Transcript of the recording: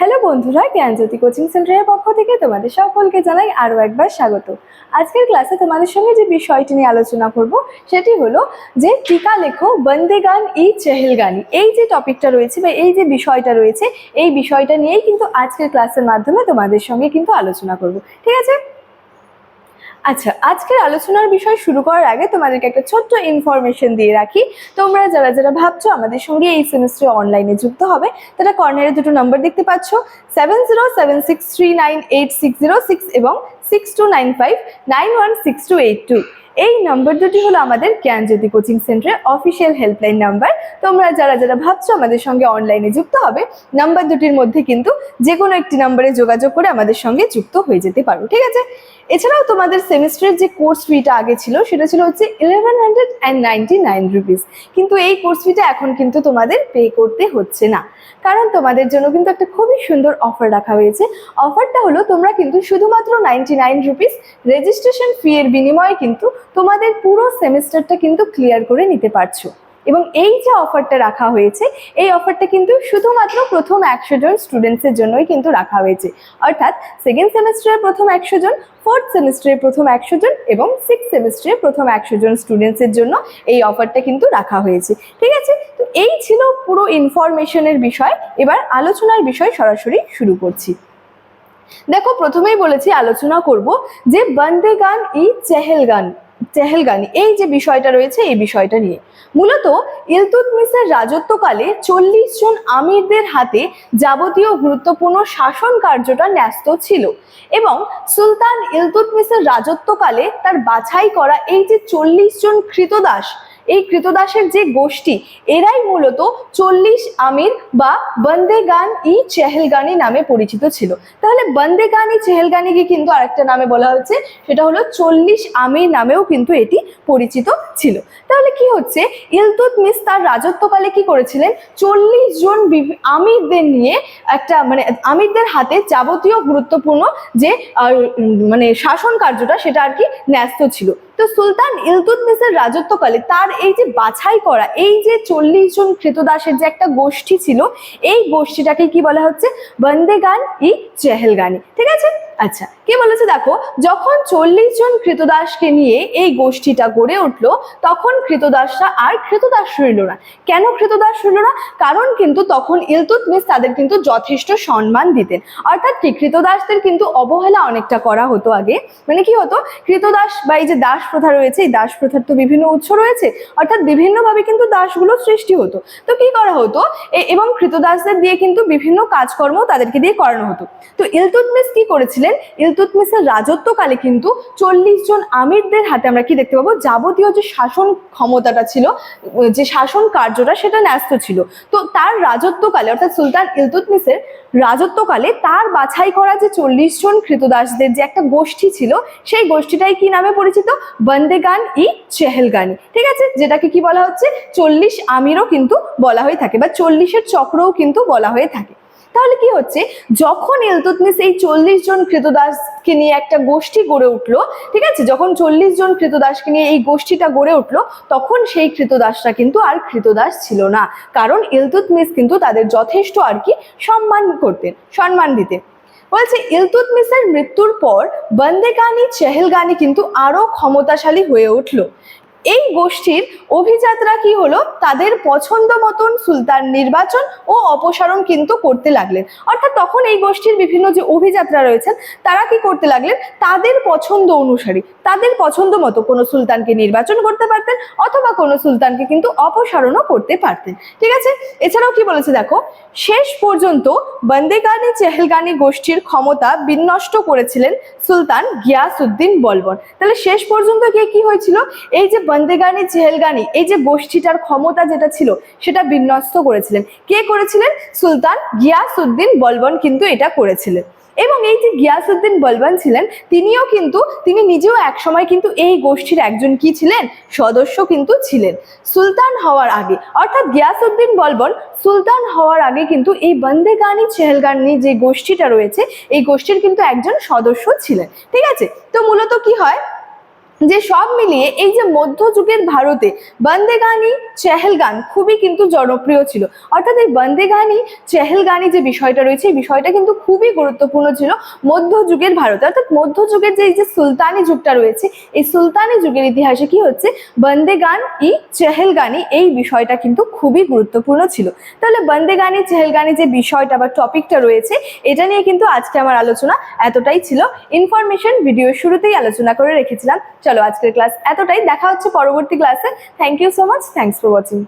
Hello বন্ধুরা, জ্ঞানজ্যোতি coaching সেন্টারের পক্ষ থেকে তোমাদের সকলকে জানাই আরও একবার স্বাগত। আজকের ক্লাসে তোমাদের সঙ্গে যে বিষয়টি নিয়ে আলোচনা করব সেটি হলো যে টিকা লেখো বন্দে গান ই চেহেলগানি। এই যে টপিকটা রয়েছে বা এই যে বিষয়টা রয়েছে, এই বিষয়টা নিয়েই কিন্তু আজকের ক্লাসের মাধ্যমে তোমাদের সঙ্গে কিন্তু আলোচনা করব, ঠিক আছে? আচ্ছা, আজকের আলোচনার বিষয় শুরু করার আগে তোমাদেরকে একটা ছোট্ট ইনফরমেশন দিয়ে রাখি। তোমরা যারা যারা ভাবছো আমাদের সঙ্গে এই সেমিস্টারে অনলাইনে যুক্ত হবে, তারা কর্নারে দুটো নাম্বার দেখতে পাচ্ছ, 7076398606 এবং 6295916282। এই নাম্বার দুটি হলো আমাদের জ্ঞানজ্যোতি কোচিং সেন্টারের অফিসিয়াল হেল্পলাইন নাম্বার। তোমরা যারা যারা ভাবছো আমাদের সঙ্গে অনলাইনে যুক্ত হবে, নাম্বার দুটির মধ্যে কিন্তু যে কোনো একটি নাম্বারে যোগাযোগ করে আমাদের সঙ্গে যুক্ত হয়ে যেতে পারো, ঠিক আছে? এছাড়াও তোমাদের সেমিস্টারের যে কোর্স ফিটা আগে ছিল সেটা ছিল হচ্ছে 1199 রুপিস, কিন্তু এই কোর্স ফিটা এখন কিন্তু তোমাদের পে করতে হচ্ছে না, কারণ তোমাদের জন্য কিন্তু একটা খুবই সুন্দর অফার রাখা হয়েছে। অফারটা হলো তোমরা কিন্তু শুধুমাত্র 99 রুপিস রেজিস্ট্রেশন ফি এর বিনিময়ে কিন্তু তোমাদের পুরো সেমিস্টারটা কিন্তু ক্লিয়ার করে নিতে পারছো। এবং এই যে অফারটা রাখা হয়েছে, এই অফারটা কিন্তু শুধুমাত্র প্রথম 100 জন স্টুডেন্টসের জন্যই কিন্তু রাখা হয়েছে। অর্থাৎ সেকেন্ড সেমিস্টারের প্রথম 100 জন, ফোর্থ সেমিস্টারের প্রথম 100 জন এবং সিক্স সেমিস্টারের প্রথম 100 জন স্টুডেন্টসের জন্য এই অফারটা কিন্তু রাখা হয়েছে, ঠিক আছে? তো এই ছিল পুরো ইনফরমেশনের বিষয়। এবার আলোচনার বিষয় সরাসরি শুরু করছি। দেখো, প্রথমেই বলেছি আলোচনা করব যে বন্দে গান ই চেহেলগানি, এই যে বিষয়টা রয়েছে এই বিষয়টা নিয়ে। মূলত ইলতুৎমিশের রাজত্বকালে 40 জন আমিরদের হাতে যাবতীয় গুরুত্বপূর্ণ শাসন কার্যটা ন্যস্ত ছিল এবং সুলতান ইলতুৎমিশের রাজত্বকালে তার বাছাই করা এই যে 40 জন কৃতদাস, এই কৃতদাসের যে গোষ্ঠী, এরাই মূলত 40 আমির বা বন্দে গান ই চেহেলগানি নামে পরিচিত ছিল। তাহলে বন্দে গান ই চেহেলগানিকে কিন্তু আরেকটা নামে বলা হচ্ছে, সেটা হলো 40 আমির নামেও কিন্তু এটি পরিচিত ছিল। তাহলে কি হচ্ছে, ইলতুৎমিশ তার রাজত্বকালে কি করেছিলেন, 40 জন আমিরদের নিয়ে একটা আমিরদের হাতে যাবতীয় গুরুত্বপূর্ণ যে শাসন কার্যটা সেটা আর কি ন্যস্ত ছিল। তো সুলতান ইলতুৎমিশের রাজত্বকালে তার এই যে বাছাই করা এই যে 40 জন কৃতদাসের যে একটা গোষ্ঠী ছিল, এই গোষ্ঠীটাকে কি বলা হচ্ছে, বন্দে গান ই চেহেলগানি, ঠিক আছে? আচ্ছা, কি বলেছে দেখো, যখন 40 জন কৃতদাসকে নিয়ে এই গোষ্ঠীটা গড়ে উঠলো, তখন কৃতদাসরা আর কৃতদাস রইল না। কেন কৃতদাস রইল না? কারণ কিন্তু তখন ইলতুৎমিশ তাদের কিন্তু যথেষ্ট সম্মান দিতেন। অর্থাৎ কি, কৃতদাসদের কিন্তু অবহেলা অনেকটা করা হতো আগে। কি হতো, কৃতদাস বা এই যে দাস প্রথা রয়েছে, এই দাস প্রথার তো বিভিন্ন উৎস রয়েছে, অর্থাৎ বিভিন্নভাবে কিন্তু দাসগুলো সৃষ্টি হতো। তো কি করা হতো, এবং কৃতদাসদের দিয়ে কিন্তু বিভিন্ন কাজকর্ম তাদেরকে দিয়ে করানো হতো। তো ইলতুৎমিশ কি করেছিলেন, ইলতুৎমিশের রাজত্বকালে কিন্তু 40 জন আমিরদের হাতে আমরা কি দেখতে পাবো, যাবতীয় যে শাসন ক্ষমতাটা ছিল, যে শাসন কার্যটা সেটা ন্যস্ত ছিল। তো তার রাজত্বকালে অর্থাৎ সুলতান ইলতুৎমিশের রাজত্বকালে তার বাছাই করা যে 40 জন কৃতদাসদের যে একটা গোষ্ঠী ছিল, সেই গোষ্ঠীটাই কি নামে পরিচিত, বন্দে গান ই চেহেলগানি, ঠিক আছে? যেটাকে কি বলা হচ্ছে, 40 আমিরও কিন্তু বলা হয়ে থাকে বা 40-এর চক্রও কিন্তু বলা হয়ে থাকে। তাহলে কি হচ্ছে, যখন ইলতুৎমিশ এই 40 জন কৃতদাসকে নিয়ে একটা গোষ্ঠী গড়ে উঠলো, ঠিক আছে, যখন 40 জন কৃতদাসকে নিয়ে এই গোষ্ঠীটা গড়ে উঠলো, তখন সেই কৃতদাসরা কিন্তু আর কৃতদাস ছিল না, কারণ ইলতুৎমিশ কিন্তু তাদের যথেষ্ট আর কি সম্মান দিতেন। বলছে ইলতুৎমিশের মৃত্যুর পর বন্দে গান ই চেহেলগানি কিন্তু আরো ক্ষমতাশালী হয়ে উঠলো। এই গোষ্ঠীর অভিজাতরা কি হলো, তাদের পছন্দ মতন সুলতান নির্বাচন ও অপসারণ কিন্তু করতে লাগলেন। অর্থাৎ তখন এই গোষ্ঠীর বিভিন্ন যে অভিজাতরা রয়েছেন, তারা কি করতে লাগলেন, তাদের পছন্দ অনুসারী, তাদের পছন্দ মতো কোনো সুলতানকে নির্বাচন করতে পারতেন অথবা কোনো সুলতানকে কিন্তু অপসারণও করতে পারতেন, ঠিক আছে? এছাড়াও কি বলেছে দেখো, শেষ পর্যন্ত বন্দে গান ই চেহেলগানি গোষ্ঠীর ক্ষমতা বিনষ্ট করেছিলেন সুলতান গিয়াসউদ্দিন বলবন। তাহলে শেষ পর্যন্ত গিয়ে কি হয়েছিল, এই যে বন্দে গান ই চেহেলগানি এই যে গোষ্ঠীটার ক্ষমতা যেটা ছিল সেটা বিনষ্ট করেছিলেন। কে করেছিলেন? সুলতান গিয়াসউদ্দিন বলবন কিন্তু এটা করেছিলেন। এবং এই যে গিয়াসউদ্দিন বলবন ছিলেন, তিনি নিজেও একসময় কিন্তু এই গোষ্ঠীর একজন কি ছিলেন, সদস্য কিন্তু ছিলেন। সুলতান হওয়ার আগে, অর্থাৎ গিয়াসউদ্দিন বলবন সুলতান হওয়ার আগে কিন্তু এই বন্দে গান ই চেহেলগানি যে গোষ্ঠীটা রয়েছে, এই গোষ্ঠীর কিন্তু একজন সদস্য ছিলেন, ঠিক আছে? তো মূলত কি হয়, যে সব মিলিয়ে এই যে মধ্যযুগের ভারতে বন্দে গানি চেহেল গান খুবই কিন্তু জনপ্রিয় ছিল। অর্থাৎ এই বন্দে গানি চেহেল গানি যে বিষয়টা রয়েছে এই বিষয়টা কিন্তু খুবই গুরুত্বপূর্ণ ছিল মধ্যযুগের ভারতে। অর্থাৎ মধ্যযুগের যে এই যে সুলতানি যুগটা রয়েছে এই সুলতানি যুগের ইতিহাসে কি হচ্ছে, বন্দে গান ই চেহেল গানি এই বিষয়টা কিন্তু খুবই গুরুত্বপূর্ণ ছিল। তাহলে বন্দে গানি চেহেল গানি যে বিষয়টা বা টপিকটা রয়েছে এটা নিয়ে কিন্তু আজকে আমার আলোচনা এতটাই ছিল। ইনফরমেশন ভিডিওর শুরুতেই আলোচনা করে রেখেছিলাম। চলো আজকের ক্লাস এতটাই, দেখা হচ্ছে পরবর্তী ক্লাসে। Thank you so much, thanks for watching.